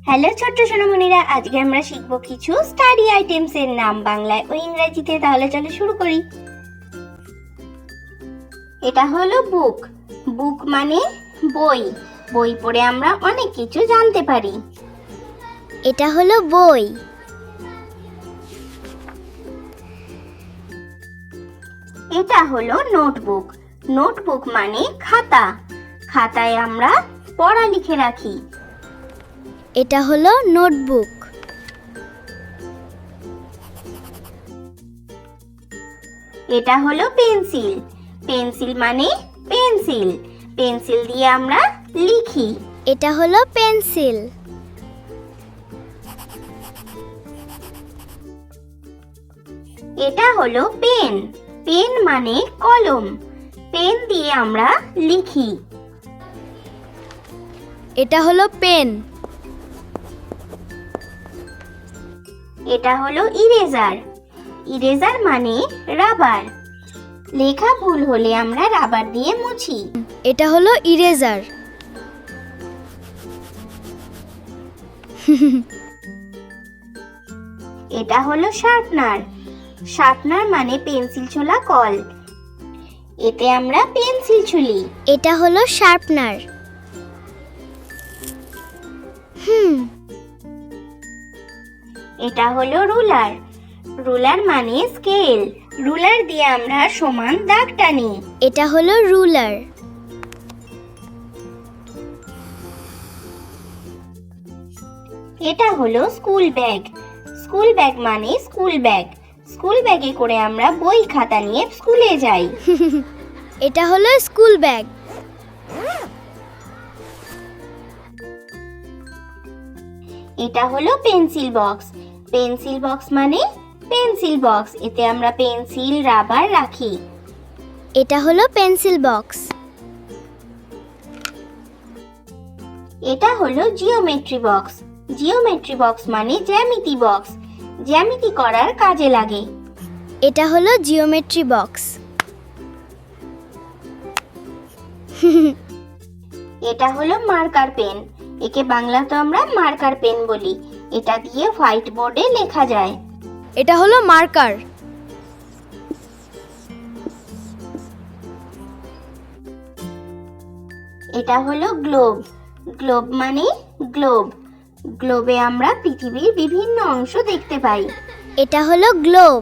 Hello ছোট্ট সোনামণিরা, আজকে আমরা শিখবো কিছু স্টাডি আইটেমস এর নাম বাংলায় ও ইংরেজিতে। তাহলে চলো শুরু করি। এটা হলো বুক। বুক মানে বই। বই পড়ে আমরা অনেক কিছু জানতে পারি। এটা হলো বই। এটা হলো নোটবুক। নোটবুক মানে খাতা। খাতায় আমরা পড়া লিখে রাখি। এটা হলো নোটবুক। এটা হলো পেন্সিল। পেন্সিল মানে পেন্সিল। পেন্সিল দিয়ে আমরা লিখি। এটা হলো পেন্সিল। এটা হলো পেন। পেন মানে কলম। পেন দিয়ে আমরা লিখি। এটা হলো পেন। এটা হলো ইরেজার। ইরেজার মানে রাবার। লেখা ভুল হলে আমরা রাবার দিয়ে মুছি। এটা হলো ইরেজার। এটা হলো শার্পনার। শার্পনার মানে পেন্সিল ছোলা কল। এতে আমরা পেন্সিল ছুলি। এটা হলো শার্পনার। এটা হলো রুলার। রুলার মানে স্কেল। রুলার দিয়ে আমরা সমান দাগ টানি। এটা হলো রুলার। এটা হলো স্কুল ব্যাগ। স্কুল ব্যাগ মানে স্কুল ব্যাগ। স্কুল ব্যাগে করে আমরা বই খাতা নিয়ে স্কুলে যাই। এটা হলো স্কুল ব্যাগ। এটা হলো পেন্সিল বক্স। পেন্সিল বক্স মানে পেন্সিল বক্স। এতে আমরা পেন্সিল রাবার রাখি। এটা হলো পেন্সিল বক্স। এটা হলো জিওমেট্রি বক্স। জিওমেট্রি বক্স মানে জ্যামিতি বক্স। জ্যামিতি করার কাজে লাগে। এটা হলো জিওমেট্রি বক্স। এটা হলো মার্কার পেন। একে বাংলাতে আমরা মার্কার পেন বলি। এটা দিয়ে হোয়াইট বোর্ডে লেখা যায়। এটা হলো মার্কার। এটা হলো গ্লোব। গ্লোব মানে গ্লোব। গ্লোবে আমরা পৃথিবীর বিভিন্ন অংশ দেখতে পাই। এটা হলো গ্লোব।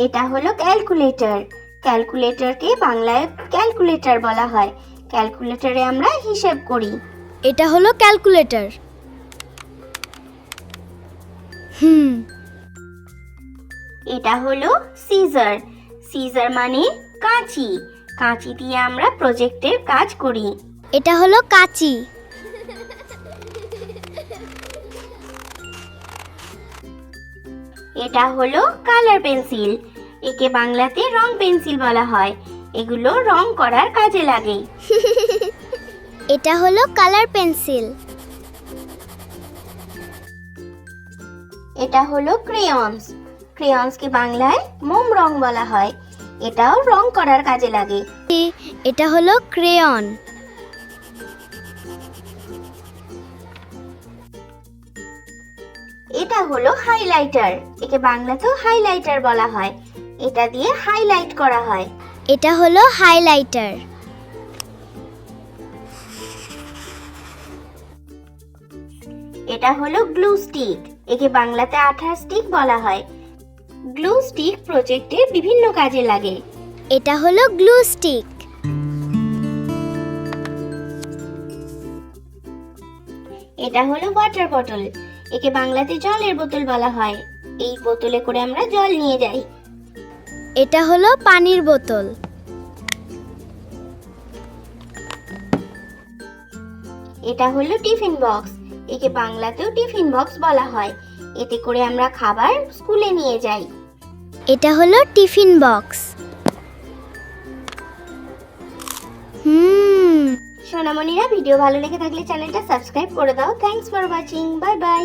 এটা হলো ক্যালকুলেটর। ক্যালকুলেটরকে বাংলায় ক্যালকুলেটর বলা হয়। ক্যালকুলেটরে আমরা হিসেব করি। এটা হলো ক্যালকুলেটর। এটা হলো সিজার। সিজার মানে কাঁচি। কাঁচি দিয়ে আমরা প্রজেক্টের কাজ করি। এটা হলো কাঁচি। এটা হলো কালার পেন্সিল। একে বাংলাতে রং পেন্সিল বলা হয়। এগুলো রং করার কাজে লাগে। এটা হলো কালার পেন্সিল। এটা হলো ক্রেয়ন্স। ক্রেয়ন্সকে বাংলায় মোম রং বলা হয়। এটাও রং করার কাজে লাগে। এটা হলো ক্রেয়ন। এটা হলো হাইলাইটার। একে বাংলাতেও হাইলাইটার বলা হয়। এটা দিয়ে হাইলাইট করা হয়। এটা হলো হাইলাইটার। এটা হলো গ্লু স্টিক। একে বাংলাতে আঠার স্টিক বলা হয়। গ্লু স্টিক প্রজেক্টের বিভিন্ন কাজে লাগে। এটা হলো গ্লু স্টিক। এটা হলো ওয়াটার বটল। একে বাংলাতে জলের বোতল বলা হয়। এই বোতলে করে আমরা জল নিয়ে যাই। এটা হলো পানির বোতল। এটা হলো টিফিন বক্স। একে বাংলাতেও টিফিন বক্স বলা হয়। এতে করে আমরা খাবার স্কুলে নিয়ে যাই। এটা হলো টিফিন বক্স। সোনামণিরা, ভিডিও ভালো লেগে থাকলে চ্যানেলটা সাবস্ক্রাইব করে দাও। Thanks for watching. Bye bye.